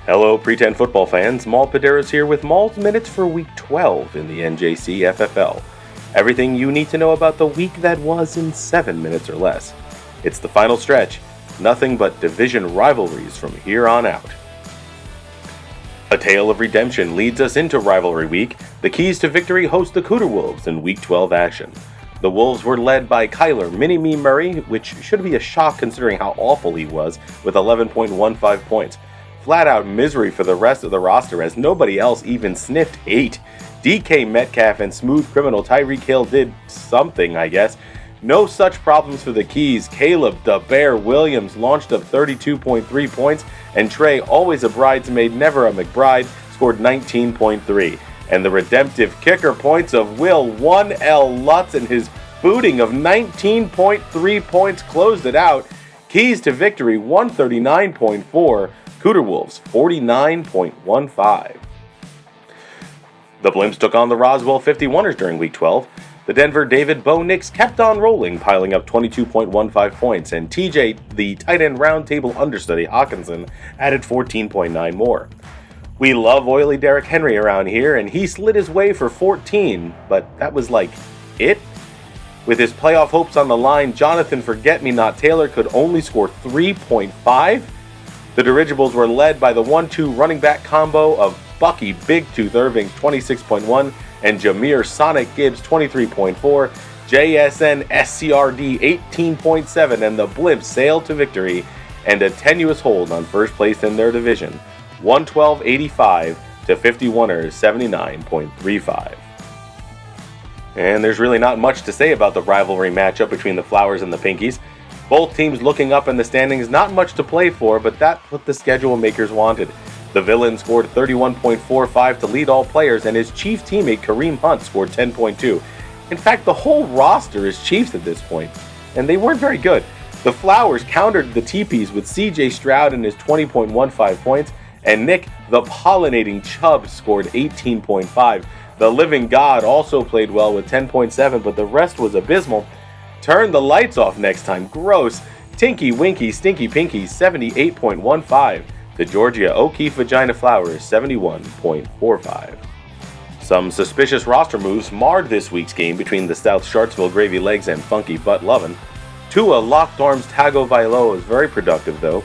Hello, Pretend football fans. Maul is here with Maul's Minutes for Week 12 in the NJCFFL. Everything you need to know about the week that was in 7 minutes or less. It's the final stretch. Nothing but division rivalries from here on out. A tale of redemption leads us into rivalry week. The Keys to Victory host the Cooter Wolves in Week 12 action. The Wolves were led by Kyler Mini-Me Murray, which should be a shock considering how awful he was, with 11.15 points. Flat out misery for the rest of the roster as nobody else even sniffed 8. DK Metcalf and smooth criminal Tyreek Hill did something, I guess. No such problems for the Keys. Caleb "Da Bear" Williams launched up 32.3 points, and Trey, always a bridesmaid, never a McBride, scored 19.3. And the redemptive kicker points of Will 1L Lutz and his booting of 19.3 points closed it out. Keys to Victory 139.4. Cooter Wolves 49.15. The Blimps took on the Roswell 51ers during Week 12. The Denver David Bo Nix kept on rolling, piling up 22.15 points, and TJ, the tight end roundtable understudy Hawkinson, added 14.9 more. We love oily Derrick Henry around here, and he slid his way for 14, but that was like it. With his playoff hopes on the line, Jonathan Forget-Me-Not Taylor could only score 3.5. The Dirigibles were led by the 1-2 running back combo of Bucky Big Tooth Irving 26.1 and Jameer Sonic Gibbs 23.4, JSN SCRD 18.7, and the Blimps sailed to victory and a tenuous hold on first place in their division, 112.85 to 51ers 79.35. And there's really not much to say about the rivalry matchup between the Flowers and the Pinkies. Both teams looking up in the standings, not much to play for, but that's what the schedule makers wanted. The Villain scored 31.45 to lead all players, and his chief teammate Kareem Hunt scored 10.2. In fact, the whole roster is Chiefs at this point, and they weren't very good. The Flowers countered the Teepees with CJ Stroud and his 20.15 points, and Nick the Pollinating Chubb scored 18.5. The Living God also played well with 10.7, but the rest was abysmal. Turn the lights off next time. Gross. Tinky Winky Stinky Pinky 78.15. The Georgia O'Keefe Vagina Flowers 71.45. Some suspicious roster moves marred this week's game between the South Sharksville Gravy Legs and Funky Butt Lovin'. Tua Locked Arms Tagovailoa was very productive though,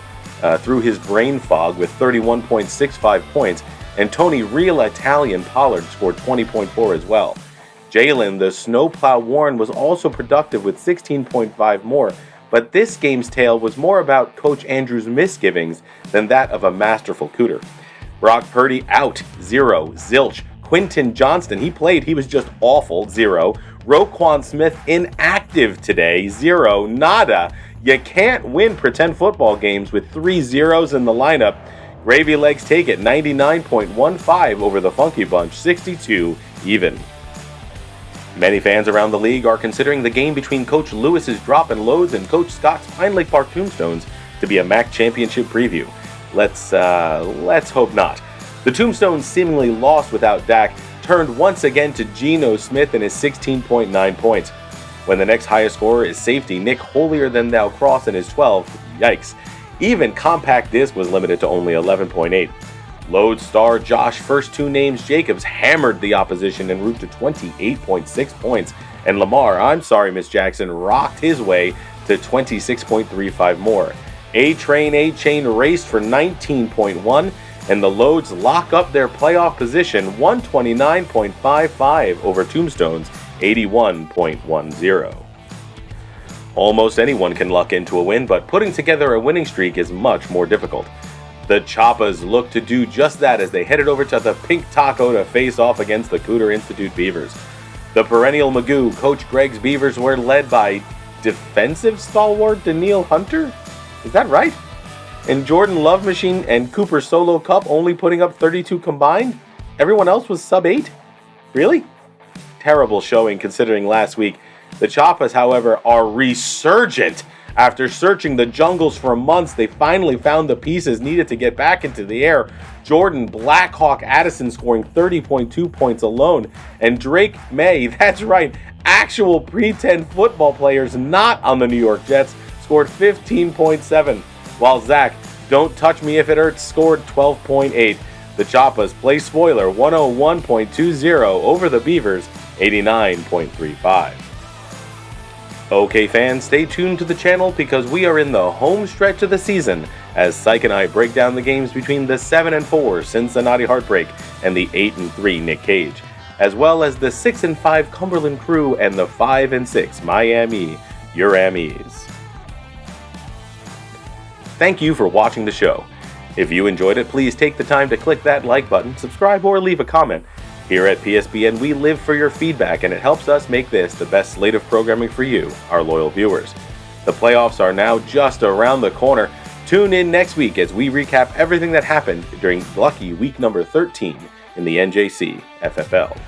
through his brain fog with 31.65 points, and Tony Real Italian Pollard scored 20.4 as well. Jalen, the Snowplow Warren, was also productive with 16.5 more, but this game's tale was more about Coach Andrews' misgivings than that of a masterful Cooter. Brock Purdy out, 0. Zilch. Quinton Johnston, he played, he was just awful, 0. Roquan Smith inactive today, 0. Nada. You can't win pretend football games with 3 zeros in the lineup. Gravy Legs take it, 99.15 over the Funky Bunch, 62 even. Many fans around the league are considering the game between Coach Lewis's Drop and Loads and Coach Scott's Pine Lake Park Tombstones to be a MAC championship preview. Let's hope not. The Tombstones seemingly lost without Dak, turned once again to Geno Smith and his 16.9 points. When the next highest scorer is safety Nick Holier-than-Thou Cross and his 12, yikes. Even Compact Disc was limited to only 11.8. Load star Josh First Two Names Jacobs hammered the opposition en route to 28.6 points, and Lamar, I'm sorry Miss Jackson, rocked his way to 26.35 more. A-Chain raced for 19.1, and the Loads lock up their playoff position 129.55 over Tombstone's 81.10. Almost anyone can luck into a win, but putting together a winning streak is much more difficult. The Choppas looked to do just that as they headed over to the Pink Taco to face off against the Cooter Institute Beavers. The perennial Magoo, Coach Greg's Beavers, were led by defensive stalwart Daniil Hunter? Is that right? And Jordan Love Machine and Cooper Solo Cup only putting up 32 combined? Everyone else was sub 8? Really? Terrible showing considering last week. The Choppas, however, are resurgent. After searching the jungles for months, they finally found the pieces needed to get back into the air. Jordan Blackhawk Addison scoring 30.2 points alone. And Drake May, that's right, actual pretend football players not on the New York Jets, scored 15.7. While Zach, Don't Touch Me If It Hurts scored 12.8. The Choppas play spoiler 101.20 over the Beavers 89.35. Okay fans, stay tuned to the channel because we are in the home stretch of the season as Syke and I break down the games between the 7-4 Cincinnati Heartbreak and the 8-3 Nick Cage, as well as the 6-5 Cumberland Crew and the 5-6 Miami Uramies. Thank you for watching the show. If you enjoyed it, please take the time to click that like button, subscribe, or leave a comment. Here at PSBN, we live for your feedback, and it helps us make this the best slate of programming for you, our loyal viewers. The playoffs are now just around the corner. Tune in next week as we recap everything that happened during lucky week number 13 in the NJCFFL.